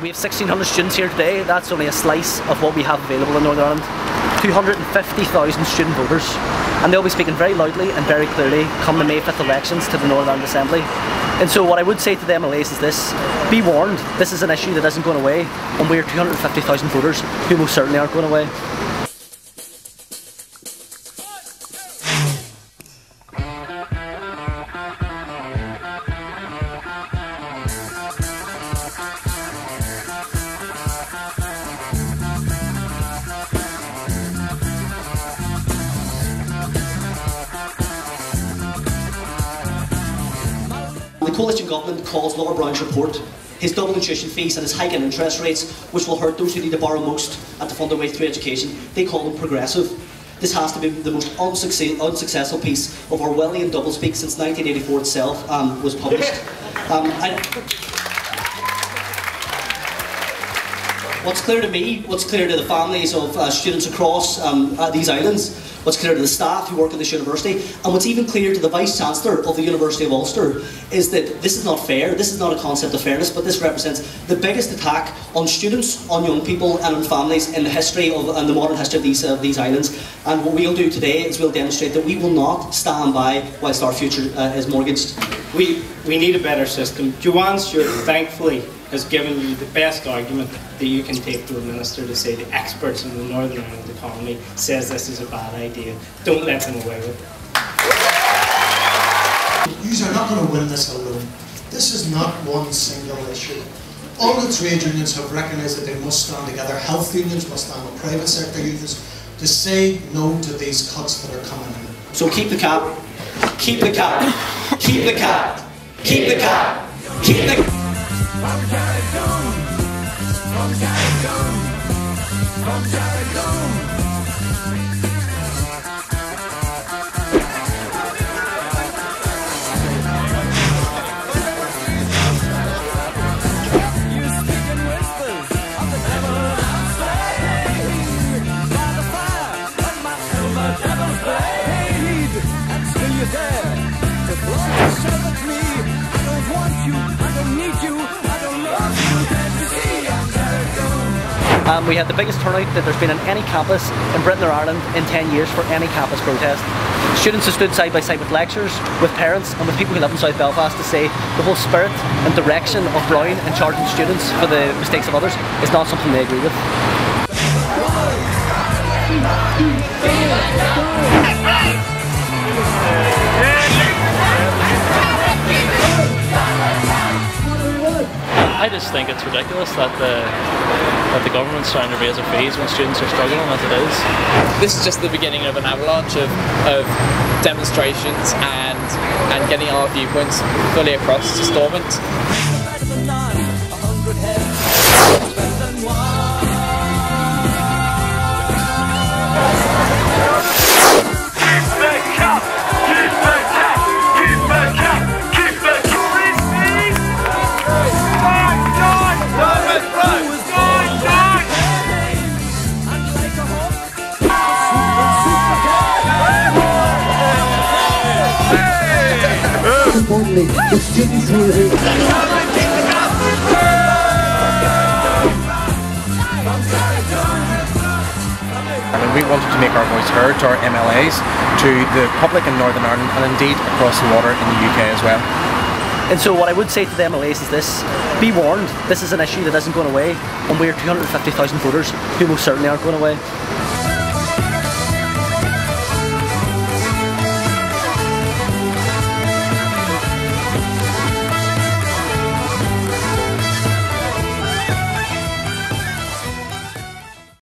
We have 1,600 students here today. That's only a slice of what we have available in Northern Ireland. 250,000 student voters, and they'll be speaking very loudly and very clearly come the May 5th elections to the Northern Ireland Assembly. And so what I would say to the MLAs is this: be warned, this is an issue that isn't going away, and we are 250,000 voters who most certainly aren't going away. The coalition government calls Lord Browne's report, his doubling tuition fees and his hike in interest rates, which will hurt those who need to borrow most and to fund their way through education, they call them progressive. This has to be the most unsuccessful piece of Orwellian doublespeak since 1984 itself was published. What's clear to me, what's clear to the families of students across these islands, what's clear to the staff who work at this university, and what's even clear to the Vice-Chancellor of the University of Ulster, is that this is not fair, this is not a concept of fairness, but this represents the biggest attack on students, on young people and on families in the history of, and the modern history of these islands. And what we'll do today is we'll demonstrate that we will not stand by whilst our future is mortgaged. We need a better system. Joanne Stewart, thankfully, has given you the best argument that you can take to a minister to say the experts in the Northern Ireland economy says this is a bad idea. Don't let them away with it. You are not going to win this alone. This is not one single issue. All the trade unions have recognised that they must stand together. Health unions must stand with private sector unions to say no to these cuts that are coming in. So keep the cap, keep the cap, keep the cap, keep the cap, keep the cap. We had the biggest turnout that there's been in any campus in Britain or Ireland in 10 years for any campus protest. Students have stood side by side with lecturers, with parents and with people who live in South Belfast to say the whole spirit and direction of Browne and charging students for the mistakes of others is not something they agree with. I just think it's ridiculous that the government's trying to raise their fees when students are struggling as it is. This is just the beginning of an avalanche of demonstrations and getting our viewpoints fully across to Stormont. Importantly, the students who are here. And we wanted to make our voice heard to our MLAs, to the public in Northern Ireland and indeed across the water in the UK as well. And so what I would say to the MLAs is this: be warned, this is an issue that isn't going away, and we are 250,000 voters who most certainly aren't going away.